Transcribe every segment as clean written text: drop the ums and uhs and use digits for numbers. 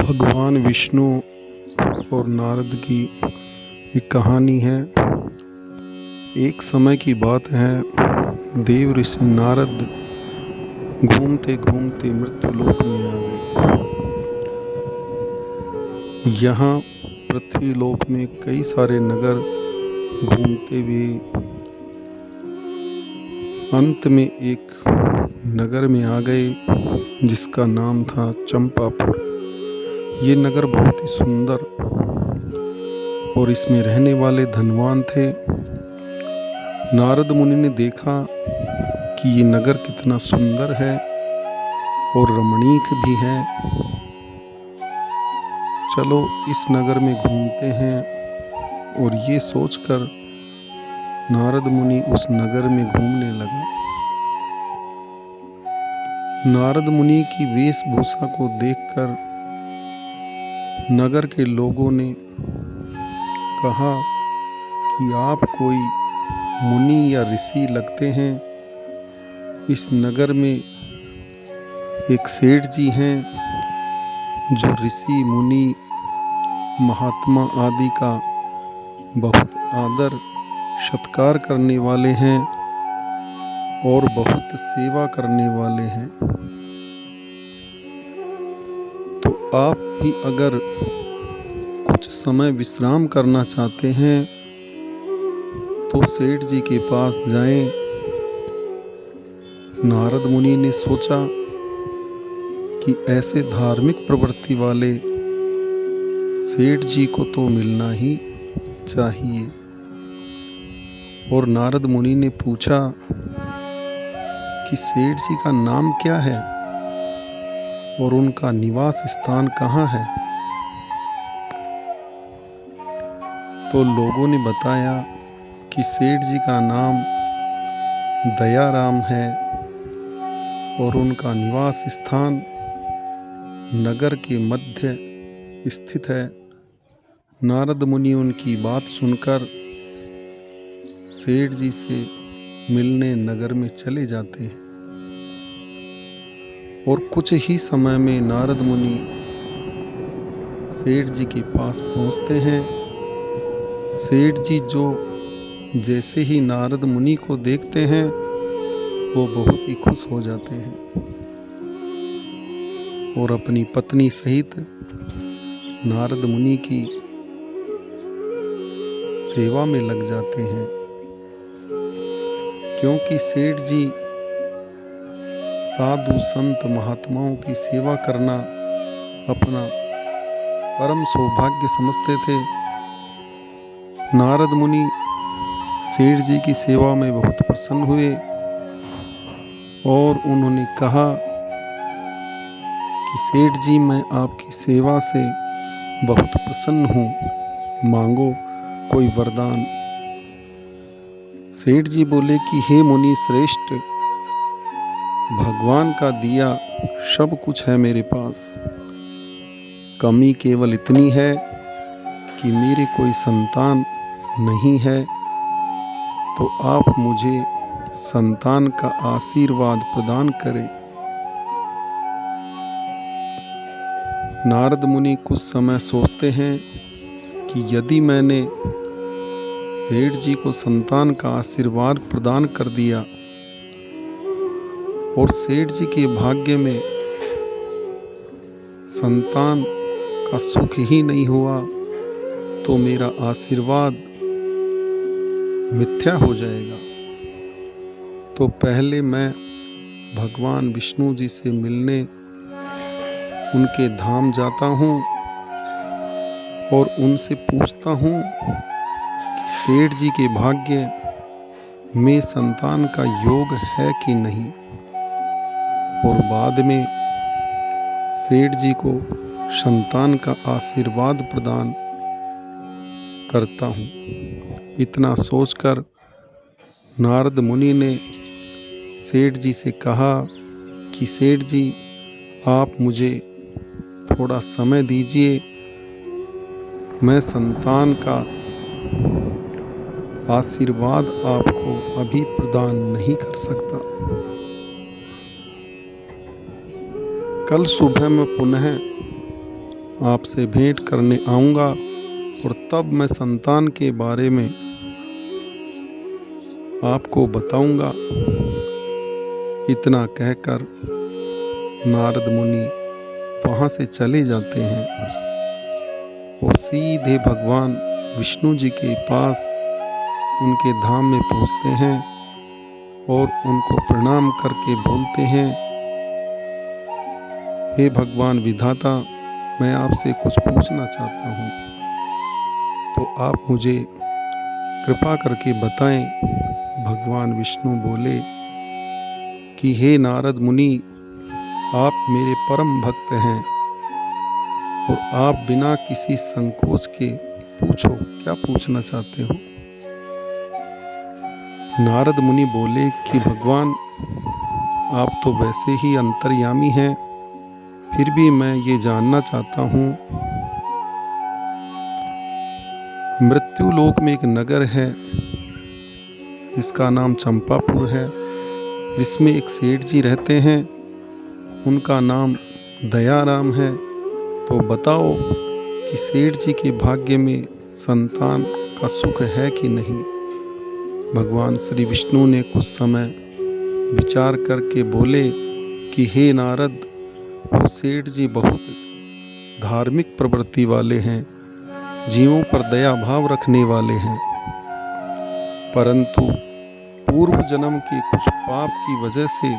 भगवान विष्णु और नारद की एक कहानी है। एक समय की बात है, देव ऋषि नारद घूमते घूमते मृत्युलोक में आ गए। यहाँ पृथ्वीलोक में कई सारे नगर घूमते हुए अंत में एक नगर में आ गए जिसका नाम था चंपापुर। ये नगर बहुत ही सुंदर और इसमें रहने वाले धनवान थे। नारद मुनि ने देखा कि ये नगर कितना सुंदर है और रमणीक भी है। चलो इस नगर में घूमते हैं। और ये सोचकर नारद मुनि उस नगर में घूमने लगा। नारद मुनि की वेशभूषा को देखकर नगर के लोगों ने कहा कि आप कोई मुनि या ऋषि लगते हैं। इस नगर में एक सेठ जी हैं जो ऋषि मुनि महात्मा आदि का बहुत आदर सत्कार करने वाले हैं और बहुत सेवा करने वाले हैं। तो आप भी अगर कुछ समय विश्राम करना चाहते हैं तो सेठ जी के पास जाएं। नारद मुनि ने सोचा कि ऐसे धार्मिक प्रवृत्ति वाले सेठ जी को तो मिलना ही चाहिए। और नारद मुनि ने पूछा कि सेठ जी का नाम क्या है और उनका निवास स्थान कहाँ है। तो लोगों ने बताया कि सेठ जी का नाम दयाराम है और उनका निवास स्थान नगर के मध्य स्थित है। नारद मुनि उनकी बात सुनकर सेठ जी से मिलने नगर में चले जाते हैं। और कुछ ही समय में नारद मुनि सेठ जी के पास पहुंचते हैं। सेठ जी जो जैसे ही नारद मुनि को देखते हैं वो बहुत ही खुश हो जाते हैं और अपनी पत्नी सहित नारद मुनि की सेवा में लग जाते हैं। क्योंकि सेठ जी साधु संत महात्माओं की सेवा करना अपना परम सौभाग्य समझते थे। नारद मुनि सेठ जी की सेवा में बहुत प्रसन्न हुए और उन्होंने कहा कि सेठ जी, मैं आपकी सेवा से बहुत प्रसन्न हूँ, मांगो कोई वरदान। सेठ जी बोले कि हे मुनि श्रेष्ठ, भगवान का दिया सब कुछ है मेरे पास। कमी केवल इतनी है कि मेरे कोई संतान नहीं है। तो आप मुझे संतान का आशीर्वाद प्रदान करें। नारद मुनि कुछ समय सोचते हैं कि यदि मैंने सेठ जी को संतान का आशीर्वाद प्रदान कर दिया और सेठ जी के भाग्य में संतान का सुख ही नहीं हुआ तो मेरा आशीर्वाद मिथ्या हो जाएगा। तो पहले मैं भगवान विष्णु जी से मिलने उनके धाम जाता हूँ और उनसे पूछता हूँ कि सेठ जी के भाग्य में संतान का योग है कि नहीं। और बाद में सेठ जी को संतान का आशीर्वाद प्रदान करता हूँ। इतना सोचकर नारद मुनि ने सेठ जी से कहा कि सेठ जी, आप मुझे थोड़ा समय दीजिए, मैं संतान का आशीर्वाद आपको अभी प्रदान नहीं कर सकता। कल सुबह मैं पुनः आपसे भेंट करने आऊँगा और तब मैं संतान के बारे में आपको बताऊँगा। इतना कहकर नारद मुनि वहाँ से चले जाते हैं और सीधे भगवान विष्णु जी के पास उनके धाम में पहुँचते हैं और उनको प्रणाम करके बोलते हैं, हे भगवान विधाता, मैं आपसे कुछ पूछना चाहता हूँ, तो आप मुझे कृपा करके बताएं। भगवान विष्णु बोले कि हे नारद मुनि, आप मेरे परम भक्त हैं और आप बिना किसी संकोच के पूछो, क्या पूछना चाहते हो। नारद मुनि बोले कि भगवान, आप तो वैसे ही अंतर्यामी हैं, फिर भी मैं ये जानना चाहता हूँ, मृत्यु लोक में एक नगर है जिसका नाम चंपापुर है, जिसमें एक सेठ जी रहते हैं, उनका नाम दयाराम है। तो बताओ कि सेठ जी के भाग्य में संतान का सुख है कि नहीं। भगवान श्री विष्णु ने कुछ समय विचार करके बोले कि हे नारद, वो सेठ जी बहुत धार्मिक प्रवृत्ति वाले हैं, जीवों पर दया भाव रखने वाले हैं, परंतु पूर्व जन्म के कुछ पाप की वजह से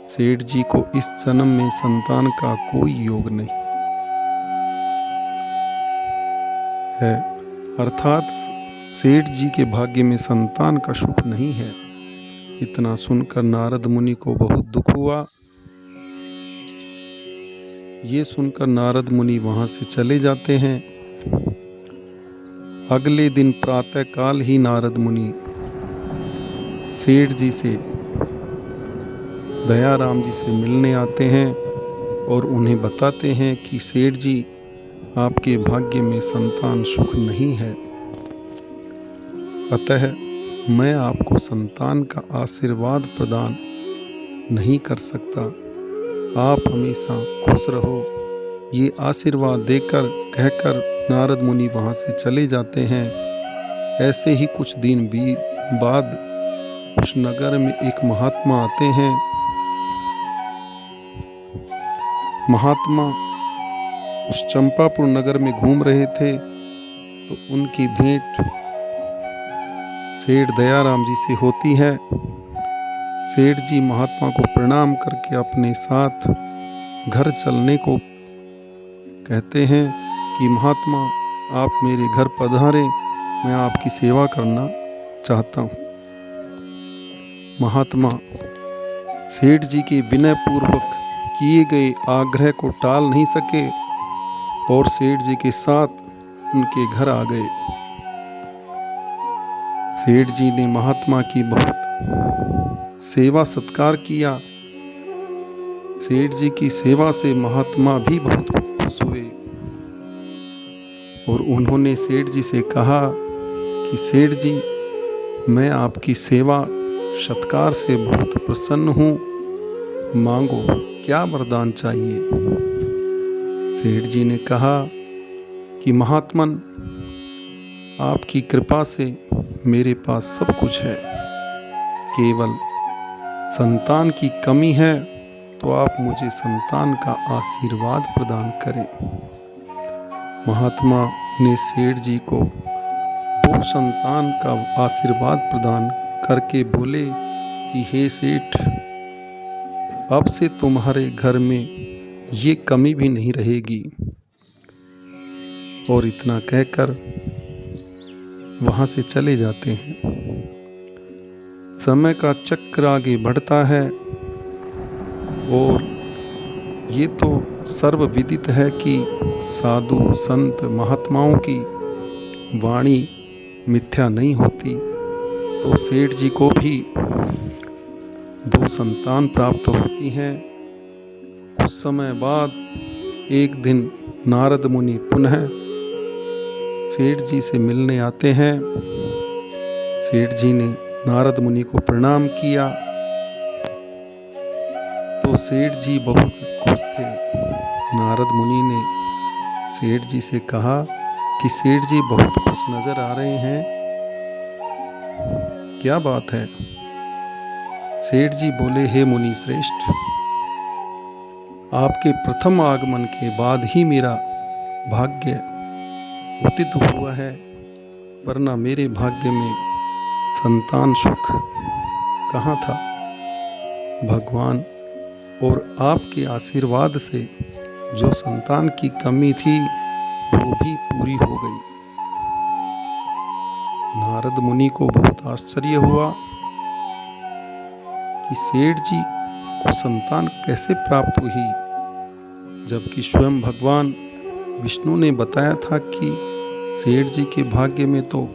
सेठ जी को इस जन्म में संतान का कोई योग नहीं है, अर्थात सेठ जी के भाग्य में संतान का सुख नहीं है। इतना सुनकर नारद मुनि को बहुत दुख हुआ। ये सुनकर नारद मुनि वहाँ से चले जाते हैं। अगले दिन प्रातः काल ही नारद मुनि सेठ जी से, दयाराम जी से मिलने आते हैं और उन्हें बताते हैं कि सेठ जी, आपके भाग्य में संतान सुख नहीं है, अतः मैं आपको संतान का आशीर्वाद प्रदान नहीं कर सकता, आप हमेशा खुश रहो। ये आशीर्वाद देकर कहकर नारद मुनि वहाँ से चले जाते हैं। ऐसे ही कुछ दिन बाद उस नगर में एक महात्मा आते हैं। महात्मा उस चंपापुर नगर में घूम रहे थे तो उनकी भेंट सेठ दयाराम जी से होती है। सेठ जी महात्मा को प्रणाम करके अपने साथ घर चलने को कहते हैं कि महात्मा, आप मेरे घर पधारें, मैं आपकी सेवा करना चाहता हूँ। महात्मा सेठ जी के विनय पूर्वक किए गए आग्रह को टाल नहीं सके और सेठ जी के साथ उनके घर आ गए। सेठ जी ने महात्मा की बहुत सेवा सत्कार किया। सेठ जी की सेवा से महात्मा भी बहुत खुश हुए और उन्होंने सेठ जी से कहा कि सेठ जी, मैं आपकी सेवा सत्कार से बहुत प्रसन्न हूँ, मांगो क्या वरदान चाहिए। सेठ जी ने कहा कि महात्मन, आपकी कृपा से मेरे पास सब कुछ है, केवल संतान की कमी है, तो आप मुझे संतान का आशीर्वाद प्रदान करें। महात्मा ने सेठ जी को वो संतान का आशीर्वाद प्रदान करके बोले कि हे सेठ, अब से तुम्हारे घर में ये कमी भी नहीं रहेगी। और इतना कहकर वहाँ से चले जाते हैं। समय का चक्र आगे बढ़ता है और ये तो सर्वविदित है कि साधु संत महात्माओं की वाणी मिथ्या नहीं होती। तो सेठ जी को भी 2 संतान प्राप्त होती हैं। कुछ समय बाद एक दिन नारद मुनि पुनः सेठ जी से मिलने आते हैं। सेठ जी ने नारद मुनि को प्रणाम किया तो सेठ जी बहुत खुश थे। नारद मुनि ने सेठ जी से कहा कि सेठ जी बहुत खुश नजर आ रहे हैं, क्या बात है? सेठ जी बोले, हे मुनि श्रेष्ठ, आपके प्रथम आगमन के बाद ही मेरा भाग्य उदित हुआ है, वरना मेरे भाग्य में संतान सुख कहाँ था। भगवान और आपके आशीर्वाद से जो संतान की कमी थी वो भी पूरी हो गई। नारद मुनि को बहुत आश्चर्य हुआ कि सेठ जी को संतान कैसे प्राप्त हुई, जबकि स्वयं भगवान विष्णु ने बताया था कि सेठ जी के भाग्य में तो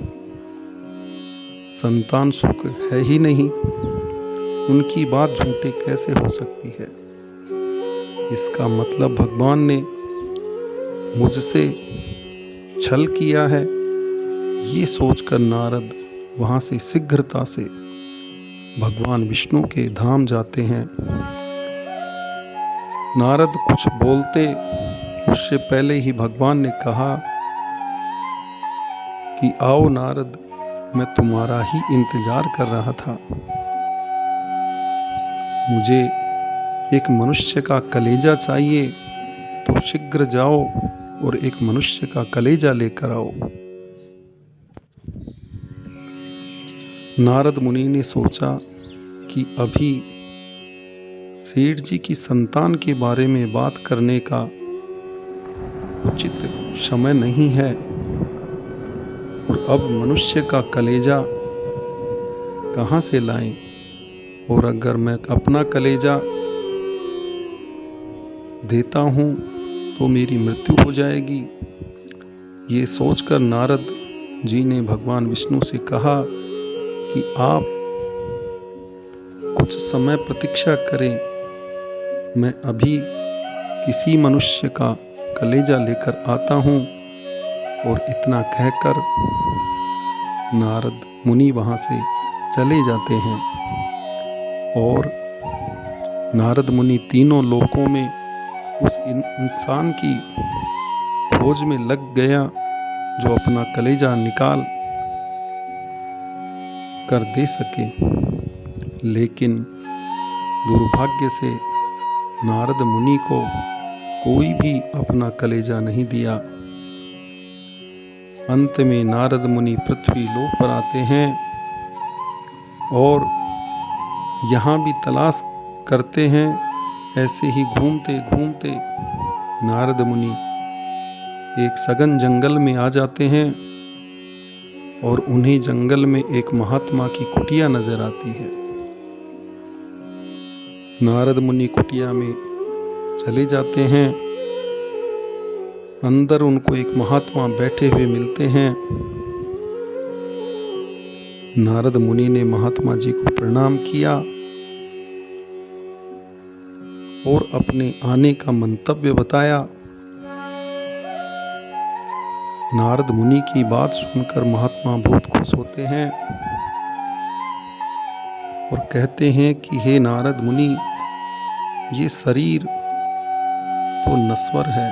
संतान सुख है ही नहीं। उनकी बात झूठी कैसे हो सकती है? इसका मतलब भगवान ने मुझसे छल किया है। ये सोचकर नारद वहाँ से शीघ्रता से भगवान विष्णु के धाम जाते हैं। नारद कुछ बोलते उससे पहले ही भगवान ने कहा कि आओ नारद, मैं तुम्हारा ही इंतजार कर रहा था। मुझे एक मनुष्य का कलेजा चाहिए, तो शीघ्र जाओ और एक मनुष्य का कलेजा लेकर आओ। नारद मुनि ने सोचा कि अभी सेठ जी की संतान के बारे में बात करने का उचित समय नहीं है, और अब मनुष्य का कलेजा कहाँ से लाएं, और अगर मैं अपना कलेजा देता हूँ तो मेरी मृत्यु हो जाएगी। ये सोचकर नारद जी ने भगवान विष्णु से कहा कि आप कुछ समय प्रतीक्षा करें, मैं अभी किसी मनुष्य का कलेजा लेकर आता हूँ। और इतना कहकर नारद मुनि वहाँ से चले जाते हैं, और नारद मुनि तीनों लोकों में उस इंसान की खोज में लग गया जो अपना कलेजा निकाल कर दे सके। लेकिन दुर्भाग्य से नारद मुनि को कोई भी अपना कलेजा नहीं दिया। अंत में नारद मुनि पृथ्वी लोक पर आते हैं और यहाँ भी तलाश करते हैं। ऐसे ही घूमते घूमते नारद मुनि एक सघन जंगल में आ जाते हैं, और उन्हीं जंगल में एक महात्मा की कुटिया नजर आती है। नारद मुनि कुटिया में चले जाते हैं। अंदर उनको एक महात्मा बैठे हुए मिलते हैं। नारद मुनि ने महात्मा जी को प्रणाम किया और अपने आने का मंतव्य बताया। नारद मुनि की बात सुनकर महात्मा बहुत खुश होते हैं और कहते हैं कि हे नारद मुनि, ये शरीर तो नश्वर है,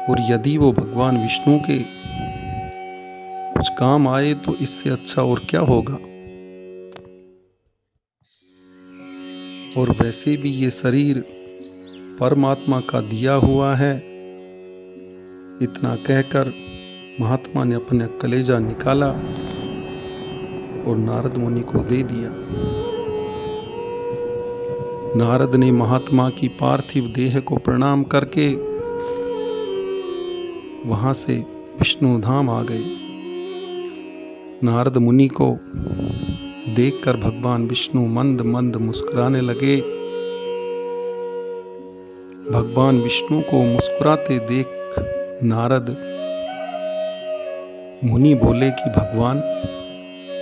और यदि वो भगवान विष्णु के कुछ काम आए तो इससे अच्छा और क्या होगा। और वैसे भी ये शरीर परमात्मा का दिया हुआ है। इतना कहकर महात्मा ने अपना कलेजा निकाला और नारद मुनि को दे दिया। नारद ने महात्मा की पार्थिव देह को प्रणाम करके वहां से विष्णु धाम आ गए। नारद मुनि को देखकर भगवान विष्णु मंद मंद मुस्कुराने लगे। भगवान विष्णु को मुस्कुराते देख नारद मुनि बोले कि भगवान,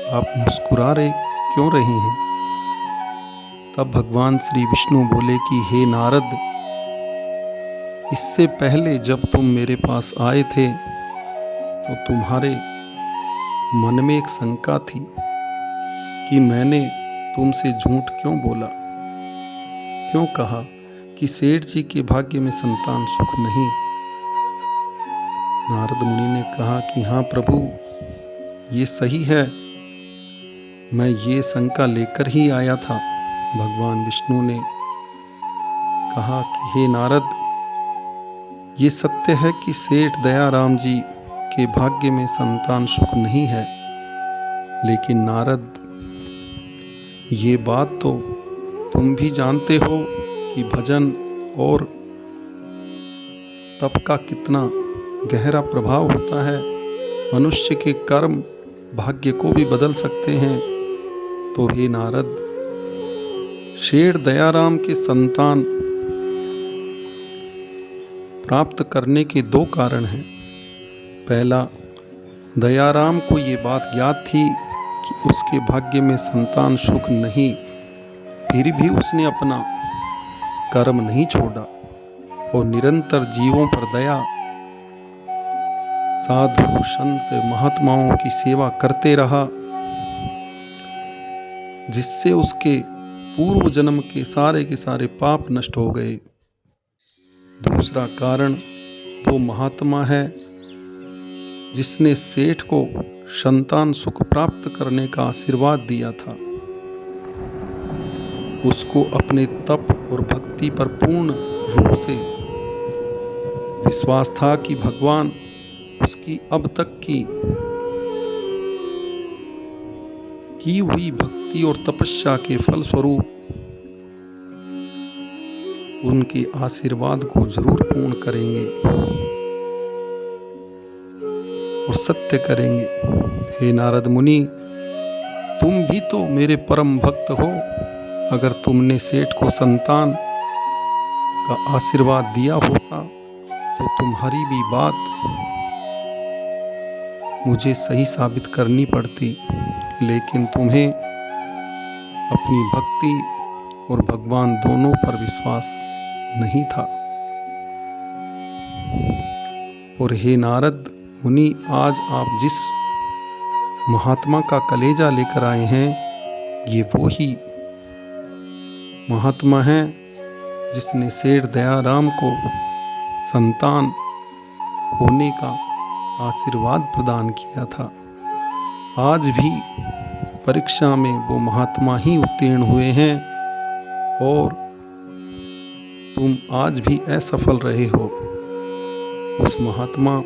आप मुस्कुरा रहे क्यों रहे हैं? तब भगवान श्री विष्णु बोले कि हे नारद, इससे पहले जब तुम मेरे पास आए थे तो तुम्हारे मन में एक शंका थी कि मैंने तुमसे झूठ क्यों बोला, क्यों कहा कि सेठ जी के भाग्य में संतान सुख नहीं। नारद मुनि ने कहा कि हाँ प्रभु, ये सही है, मैं ये शंका लेकर ही आया था। भगवान विष्णु ने कहा कि हे नारद, ये सत्य है कि सेठ दयाराम जी के भाग्य में संतान सुख नहीं है, लेकिन नारद, ये बात तो तुम भी जानते हो कि भजन और तप का कितना गहरा प्रभाव होता है। मनुष्य के कर्म भाग्य को भी बदल सकते हैं। तो हे नारद, शेर दयाराम के संतान प्राप्त करने के दो कारण हैं। पहला, दयाराम को ये बात ज्ञात थी कि उसके भाग्य में संतान सुख नहीं, फिर भी उसने अपना कर्म नहीं छोड़ा और निरंतर जीवों पर दया, साधु संत महात्माओं की सेवा करते रहा, जिससे उसके पूर्व जन्म के सारे पाप नष्ट हो गए। दूसरा कारण, वो महात्मा है जिसने सेठ को संतान सुख प्राप्त करने का आशीर्वाद दिया था। उसको अपने तप और भक्ति पर पूर्ण रूप से विश्वास था कि भगवान उसकी अब तक की हुई भक्ति और तपस्या के फलस्वरूप उनके आशीर्वाद को जरूर पूर्ण करेंगे और सत्य करेंगे। हे नारद मुनि, तुम भी तो मेरे परम भक्त हो। अगर तुमने सेठ को संतान का आशीर्वाद दिया होता तो तुम्हारी भी बात मुझे सही साबित करनी पड़ती, लेकिन तुम्हें अपनी भक्ति और भगवान दोनों पर विश्वास नहीं था। और हे नारद मुनि, आज आप जिस महात्मा का कलेजा लेकर आए हैं, ये वो ही महात्मा है जिसने सेठ दयाराम को संतान होने का आशीर्वाद प्रदान किया था। आज भी परीक्षा में वो महात्मा ही उत्तीर्ण हुए हैं और तुम आज भी असफल रहे हो। उस महात्मा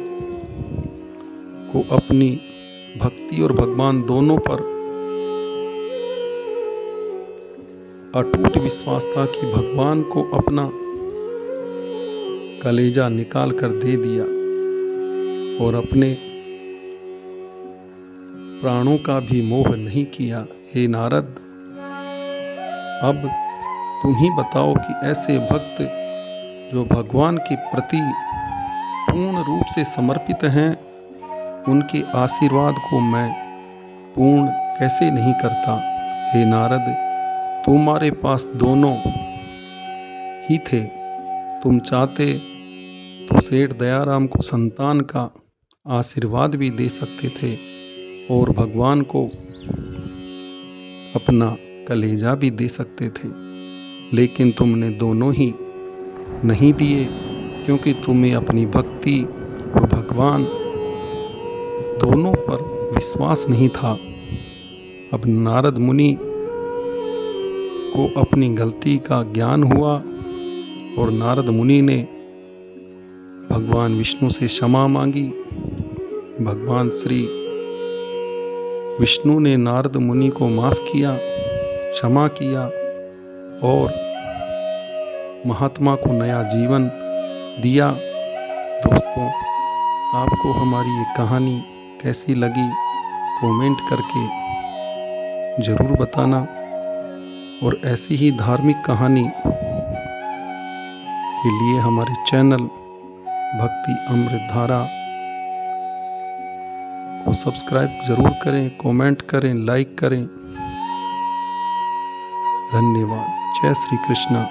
को अपनी भक्ति और भगवान दोनों पर अटूट विश्वास था कि भगवान को अपना कलेजा निकाल कर दे दिया और अपने प्राणों का भी मोह नहीं किया। हे नारद, अब तुम ही बताओ कि ऐसे भक्त जो भगवान के प्रति पूर्ण रूप से समर्पित हैं, उनके आशीर्वाद को मैं पूर्ण कैसे नहीं करता। हे नारद, तुम्हारे पास दोनों ही थे। तुम चाहते तो सेठ दयाराम को संतान का आशीर्वाद भी दे सकते थे और भगवान को अपना कलेजा भी दे सकते थे, लेकिन तुमने दोनों ही नहीं दिए, क्योंकि तुम्हें अपनी भक्ति और भगवान दोनों पर विश्वास नहीं था। अब नारद मुनि को अपनी गलती का ज्ञान हुआ और नारद मुनि ने भगवान विष्णु से क्षमा मांगी। भगवान श्री विष्णु ने नारद मुनि को माफ़ किया, क्षमा किया और महात्मा को नया जीवन दिया। दोस्तों, आपको हमारी ये कहानी कैसी लगी कमेंट करके ज़रूर बताना, और ऐसी ही धार्मिक कहानी के लिए हमारे चैनल भक्ति अमृत धारा को सब्सक्राइब ज़रूर करें, कमेंट करें, लाइक करें। धन्यवाद। जय श्री कृष्ण।